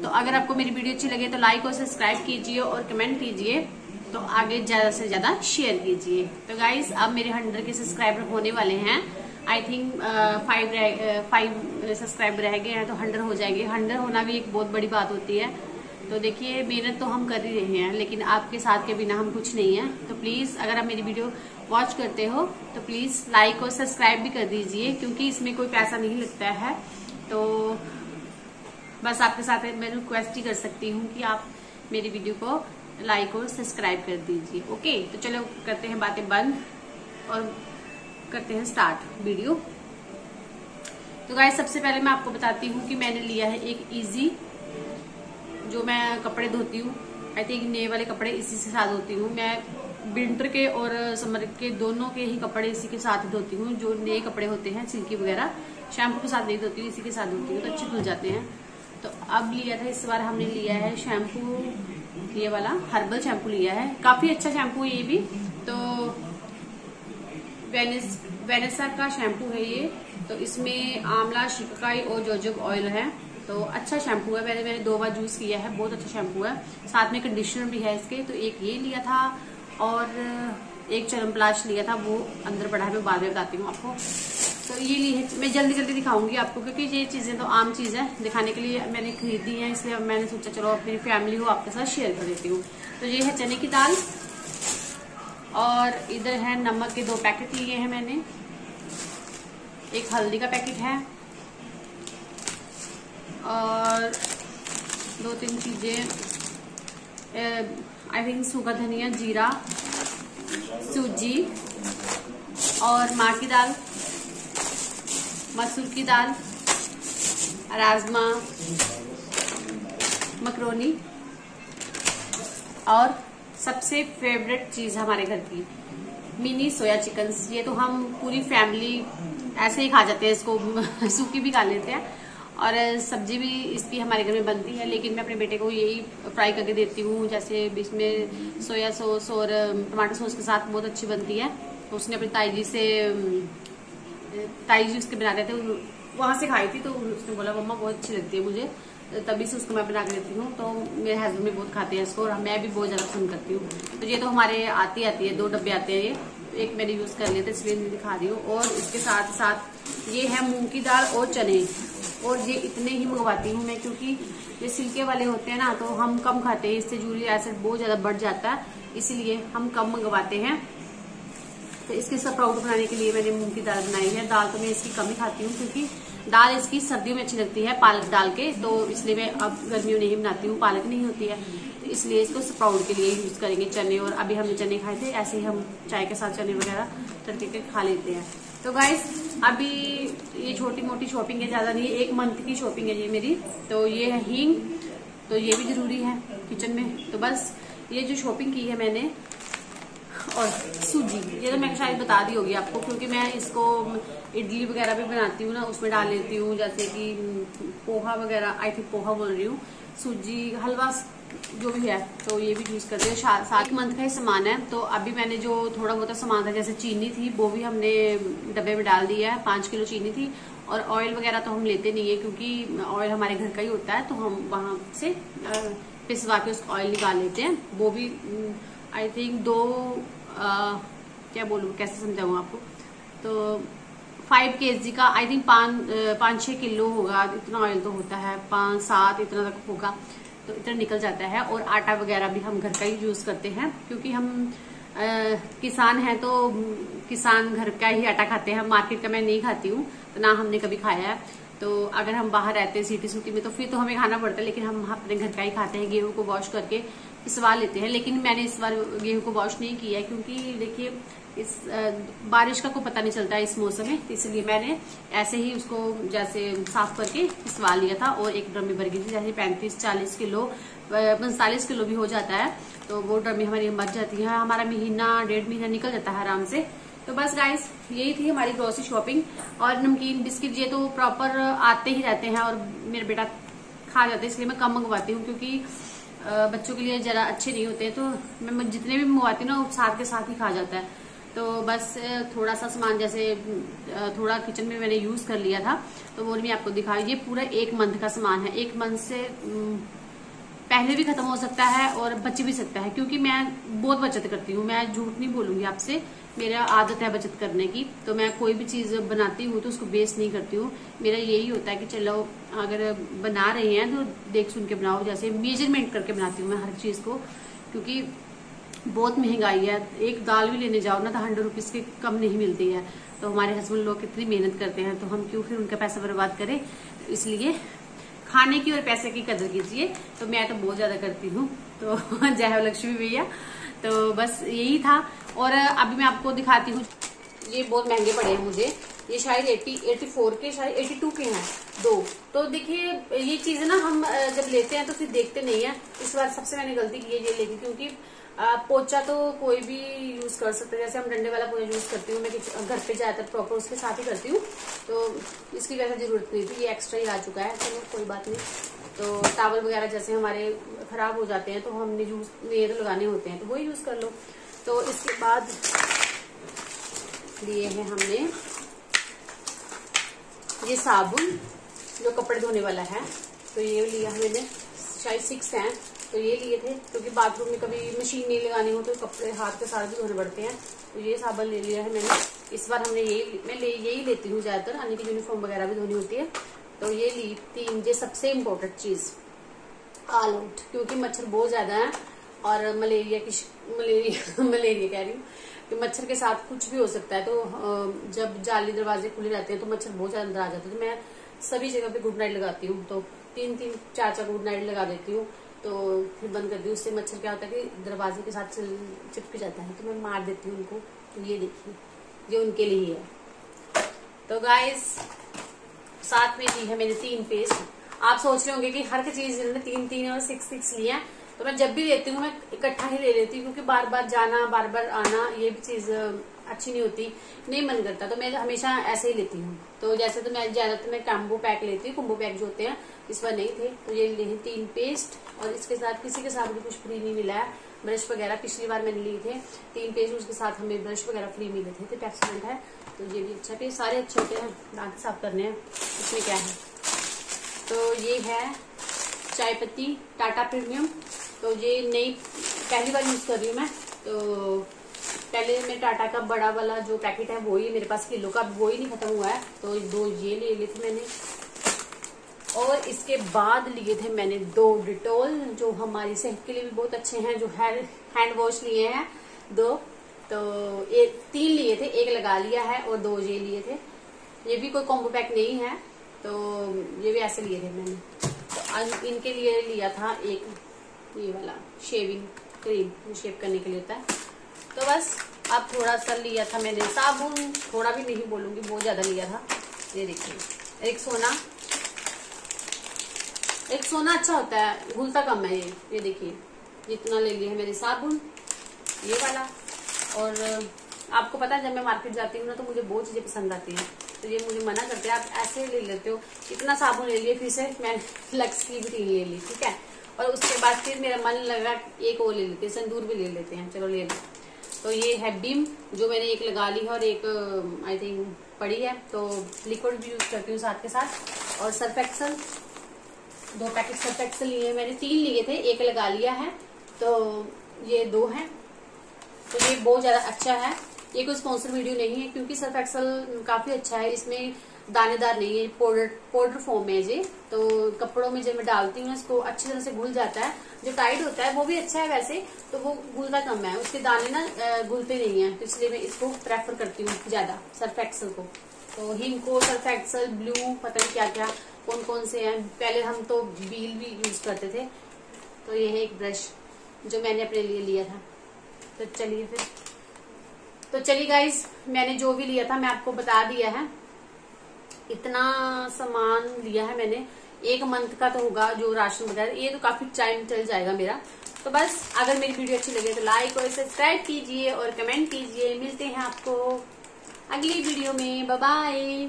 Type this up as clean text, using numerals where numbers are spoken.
तो अगर आपको मेरी वीडियो अच्छी लगे तो लाइक और सब्सक्राइब कीजिए और कमेंट कीजिए, तो आगे ज्यादा से ज्यादा शेयर कीजिए। तो गाइस अब मेरे 100 के सब्सक्राइबर होने वाले हैं। आई थिंक 5 सब्सक्राइबर रह गए हैं तो 100 हो जाएंगे। 100 होना भी एक बहुत बड़ी बात होती है। तो देखिए मेहनत तो हम कर ही रहे हैं, लेकिन आपके साथ के बिना हम कुछ नहीं है। तो प्लीज अगर आप मेरी वीडियो वॉच करते हो तो प्लीज लाइक और सब्सक्राइब भी कर दीजिए, क्योंकि इसमें कोई पैसा नहीं लगता है। तो बस आपके साथ मैं रिक्वेस्ट ही कर सकती हूँ कि आप मेरी वीडियो को लाइक और सब्सक्राइब कर दीजिए। ओके, तो चलो करते हैं बातें बंद और करते हैं स्टार्ट वीडियो। तो गाइस सबसे पहले मैं आपको बताती हूँ कि मैंने लिया है एक इजी, जो मैं कपड़े धोती हूँ। आई थिंक नए वाले कपड़े इसी से साथ धोती हूँ मैं। विंटर के और समर के दोनों के ही कपड़े इसी के साथ धोती हूँ। जो नए कपड़े होते हैं सिल्की वगैरह शैम्पू के साथ नहीं धोती हूँ, इसी के साथ धोती हूँ तो अच्छे धुल जाते हैं। तो अब लिया था, इस बार हमने लिया है शैम्पू, ये वाला हर्बल शैम्पू लिया है। काफी अच्छा शैम्पू है ये भी। तो वेनेसा का शैम्पू है ये। तो इसमें आंवला, शिकाकाई और जोजोब ऑयल है। तो अच्छा शैम्पू है। मैंने 2 बार यूज किया है, बहुत अच्छा शैम्पू है। साथ में कंडीशनर भी है इसके। तो एक ये लिया था और एक च्यवनप्राश लिया था, वो अंदर पड़ा है, मैं बाद में बताती हूँ आपको। तो ये ली है, मैं जल्दी जल्दी दिखाऊंगी आपको, क्योंकि ये चीजें तो आम चीज है, दिखाने के लिए मैंने खरीदी है, इसलिए मैंने सोचा चलो मेरी फैमिली हो आपके साथ शेयर कर देती हूँ। तो ये है चने की दाल, और इधर है नमक के 2 पैकेट लिए हैं मैंने। एक हल्दी का पैकेट है और 2-3 चीजें, आई थिंक सूखा धनिया, जीरा, सूजी और माँ की दाल, मसूर की दाल, राजमा, मकरोनी, और सबसे फेवरेट चीज हमारे घर की मिनी सोया चिकन। ये तो हम पूरी फैमिली ऐसे ही खा जाते हैं, इसको सूखी भी खा लेते हैं और सब्जी भी इसकी हमारे घर में बनती है। लेकिन मैं अपने बेटे को यही फ्राई करके देती हूँ, जैसे बीच में सोया सॉस और टमाटो सॉस के साथ बहुत अच्छी बनती है। उसने अपनी ताई जी उसके बनाते थे, वहां से खाई थी, तो उसने बोला मम्मा बहुत अच्छी लगती है मुझे, तभी से उसको मैं बना के देती हूँ। तो मेरे हस्बैंड भी बहुत खाते हैं इसको और मैं भी बहुत ज्यादा पसंद करती हूँ। तो ये तो हमारे आती है, 2 डब्बे आते हैं ये। एक मैंने यूज कर लिया था, इसलिए मैं दिखा रही हूँ। और इसके साथ साथ ये है मूंग की दाल और चने, और ये इतने ही मंगवाती हूँ मैं, क्योंकि ये सिल्के वाले होते हैं ना, तो हम कम खाते हैं, इससे यूरिक एसिड बहुत ज्यादा बढ़ जाता है, इसीलिए हम कम मंगवाते हैं। तो इसके स्प्राउट बनाने के लिए मैंने मूंग की दाल बनाई है। दाल तो मैं इसकी कम ही खाती हूँ, क्योंकि दाल इसकी सर्दियों में अच्छी लगती है पालक डाल के, तो इसलिए मैं अब गर्मियों नहीं बनाती हूँ, पालक नहीं होती है, तो इसलिए इसको स्प्राउट के लिए यूज करेंगे चने। और अभी हमने चने खाए थे, ऐसे ही हम चाय के साथ चने वगैरह तड़के के खा लेते हैं। तो गाइस अभी ये छोटी मोटी शॉपिंग है, ज्यादा नहीं है, 1 मंथ की शॉपिंग है ये मेरी। तो ये है हींग, तो ये भी जरूरी है किचन में। तो बस ये जो शॉपिंग की है मैंने, और सूजी, ये तो मैं शायद बता दी होगी आपको, क्योंकि मैं इसको इडली वगैरह भी बनाती हूँ ना, उसमें डाल लेती हूँ, जैसे कि पोहा वगैरह, आई थिंक पोहा बोल रही हूँ, सूजी हलवा जो भी है, तो ये भी यूज करते हैं। 7 मंथ का ही सामान है। तो अभी मैंने जो थोड़ा बहुत सामान था, जैसे चीनी थी, वो भी हमने डब्बे में डाल दिया है। 5 किलो चीनी थी। और ऑयल वगैरह तो हम लेते नहीं है, क्योंकि ऑयल हमारे घर का ही होता है, तो हम वहां से पिसवा के उसका ऑयल निकाल लेते हैं। वो भी आई थिंक क्या बोलूँ, कैसे समझाऊँ आपको, तो 5 kg का आई थिंक 5-6 किलो होगा, इतना ऑयल तो होता है, 5-7 इतना तक होगा, तो इतना निकल जाता है। और आटा वगैरह भी हम घर का ही यूज करते हैं, क्योंकि हम किसान हैं, तो किसान घर का ही आटा खाते हैं, मार्केट का मैं नहीं खाती हूँ, तो ना हमने कभी खाया है। तो अगर हम बाहर रहते हैं सिटी में, तो फिर तो हमें खाना पड़ता है, लेकिन हम अपने घर का ही खाते हैं। गेहूं को वॉश करके पिसवा लेते हैं, लेकिन मैंने इस बार गेहूं को वॉश नहीं किया है, क्योंकि देखिए इस बारिश का कोई पता नहीं चलता है इस मौसम में, तो इसलिए मैंने ऐसे ही उसको जैसे साफ करके पिसवा लिया था। और एक ड्रमी भर गई थी, जैसे 35-40 किलो 45 किलो भी हो जाता है, तो वो ड्रमी हमारी बच जाती है, हमारा महीना 1.5 महीना निकल जाता है आराम से। तो बस गाइस यही थी हमारी ग्रोसरी शॉपिंग। और नमकीन बिस्किट ये तो प्रॉपर आते ही रहते हैं, और मेरा बेटा खा जाता है, इसलिए मैं कम मंगवाती हूँ, क्योंकि बच्चों के लिए जरा अच्छे नहीं होते हैं। तो मैं जितने भी मंगवाती हूँ ना, साथ के साथ ही खा जाता है। तो बस थोड़ा सा सामान जैसे थोड़ा किचन में मैंने यूज कर लिया था, तो वो मैं आपको दिखाई। ये पूरा 1 मंथ का सामान है, 1 मंथ से पहले भी खत्म हो सकता है और बच भी सकता है, क्योंकि मैं बहुत बचत करती हूँ। मैं झूठ नहीं बोलूंगी आपसे, मेरा आदत है बचत करने की। तो मैं कोई भी चीज बनाती हूँ तो उसको वेस्ट नहीं करती हूँ। मेरा यही होता है कि चलो अगर बना रहे हैं तो देख सुन के बनाओ, जैसे मेजरमेंट करके बनाती हूँ मैं हर चीज को, क्योंकि बहुत महंगाई है। एक दाल भी लेने जाओ ना तो 100 रुपीज के कम नहीं मिलती है। तो हमारे हस्बैंड लोग कितनी मेहनत करते हैं, तो हम क्यों फिर उनका पैसा बर्बाद करें। इसलिए खाने की और पैसे की कदर कीजिए। तो मैं तो बहुत ज्यादा करती हूँ। तो जय हो लक्ष्मी भैया। तो बस यही था। और अभी मैं आपको दिखाती हूँ, ये बहुत महंगे पड़े हैं मुझे। ये शायद 84 के, शायद 82 के हैं 2। तो देखिए ये चीज ना हम जब लेते हैं तो फिर देखते नहीं है। इस बार सबसे मैंने गलती की है ये लेके, क्योंकि पोचा तो कोई भी यूज कर सकता है। जैसे हम डंडे वाला पोचा यूज करती हूँ मैं घर पे ज्यादातर प्रॉपर उसके साथ ही करती हूँ, तो इसकी वैसे जरूरत नहीं थी। ये एक्स्ट्रा ही आ चुका है, चलो कोई बात नहीं। तो टावल वगैरह जैसे हमारे खराब हो जाते हैं तो हमने यूज नए तो लगाने होते हैं, तो वो यूज कर लो। तो इसके बाद लिए है हमने ये साबुन जो कपड़े धोने वाला है। तो ये लिया मैंने, शायद 6 हैं, तो ये लिए थे, क्योंकि बाथरूम में कभी मशीन नहीं लगानी हो तो कपड़े हाथ के साथ भी धोने पड़ते हैं। तो ये साबुन ले लिया है मैंने। इस बार हमने यही लेती हूँ ज्यादातर, अन्य की यूनिफॉर्म वगैरह भी धोनी होती है। तो ये ली 3, ये सबसे इम्पोर्टेंट चीज ऑल आउट, क्योंकि मच्छर बहुत ज्यादा है और मलेरिया कह रही हूँ कि मच्छर के साथ कुछ भी हो सकता है। तो जब जाली दरवाजे खुले रहते हैं तो मच्छर बहुत ज्यादा अंदर आ जाते हैं। तो मैं सभी जगह पे गुड नाइट लगाती हूँ, तो 3-3, 4-4 गुड नाइट लगा देती हूँ, तो फिर बंद कर दी। उससे मच्छर क्या होता है कि दरवाजे के साथ चिपक जाता है, तो मैं मार देती हूँ उनको। तो ये देखिए, ये उनके लिए है। तो गाइस साथ में ली है मैंने 3 पेस्ट। आप सोच रहे होंगे कि हर चीज 3-3 और 6-6 लिया है। तो मैं जब भी लेती हूँ मैं इकट्ठा ही ले लेती हूँ, क्योंकि बार बार जाना बार बार आना ये भी चीज अच्छी नहीं होती, नहीं मन करता। तो मैं हमेशा ऐसे ही लेती हूँ। तो जैसे तो मैं ज्यादातर मैं कॉम्बो पैक लेती हूँ, कॉम्बो पैक जो होते हैं, इस बार नहीं थे। तो ये लिए 3 पेस्ट, और इसके साथ किसी के साथ भी कुछ फ्री नहीं मिला है। ब्रश वगैरह पिछली बार मैंने लिए थे 3 पेस्ट, उसके साथ हमें ब्रश वगैरह फ्री मिले थे, तो एक्सीडेंट है। तो ये भी अच्छा है, सारे अच्छे होते हैं, दांत साफ करने हैं, इसमें क्या है। तो ये है चाय पत्ती टाटा प्रीमियम। तो ये नई पहली बार यूज कर रही हूँ मैं। तो पहले मैं टाटा का बड़ा वाला जो पैकेट है वो ही मेरे पास किलो का, वो ही नहीं खत्म हुआ है। तो 2 ये ले लिए थे मैंने, और इसके बाद लिए थे मैंने 2 डिटॉल, जो हमारी सेहत के लिए भी बहुत अच्छे हैं, जो हैंड वॉश लिए हैं 2। तो 3 लिए थे, 1 लगा लिया है और 2 ये लिए थे। ये भी कोई कॉम्बो पैक नहीं है, तो ये भी ऐसे लिए थे मैंने। तो इनके लिए लिया था एक ये वाला शेविंग क्रीम, जो शेव करने के लिए होता है। तो बस अब थोड़ा सा लिया था मैंने साबुन, थोड़ा भी नहीं बोलूंगी, बहुत ज्यादा लिया था। ये देखिए एक सोना अच्छा होता है, घुलता कम है ये देखिए, जितना ले लिया है मैंने साबुन ये वाला। और आपको पता है जब मैं मार्केट जाती हूँ ना तो मुझे बहुत चीजें पसंद आती हैं, तो ये मुझे मना करते हैं आप ऐसे ले लेते हो। इतना साबुन ले लिया, फिर से मैं लक्स की भी 3 ले ली, ठीक है। और उसके बाद फिर मेरा मन लगा एक और ले लेते हैं, सिंदूर भी ले लेते हैं, चलो ले लो। तो ये है बिम, जो मैंने 1 लगा ली है और 1 आई थिंक पड़ी है। तो लिक्विड भी यूज करती हूँ साथ के साथ। और Surf Excel 2 packet Surf Excel लिए मैंने, 3 लिए थे, 1 लगा लिया है, तो ये 2 है। तो ये बहुत ज्यादा अच्छा है। ये कोई स्पॉन्सर वीडियो नहीं है, क्योंकि सर्फ एक्सल काफी अच्छा है, इसमें दानेदार नहीं है, पाउडर फॉर्म है ये। तो कपड़ों में जब मैं डालती हूँ इसको अच्छी तरह से घुल जाता है। जो टाइट होता है वो भी अच्छा है वैसे, तो वो घुलता कम है, उसके दाने ना घुलते नहीं है, तो इसलिए मैं इसको प्रेफर करती हूँ ज्यादा सर्फ एक्सल को। तो हिमको, सर्फ एक्सल, ब्लू, पता नहीं क्या क्या कौन कौन से हैं। पहले हम तो बील भी यूज करते थे। तो ये है एक ब्रश जो मैंने अपने लिए लिया था। तो चलिए गाइज, मैंने जो भी लिया था मैं आपको बता दिया है। इतना सामान लिया है मैंने, 1 मंथ का तो होगा जो राशन वगैरह, ये तो काफी टाइम चल जाएगा मेरा। तो बस अगर मेरी वीडियो अच्छी लगे तो लाइक और सब्सक्राइब कीजिए और कमेंट कीजिए। मिलते हैं आपको अगली वीडियो में, बाय बाय।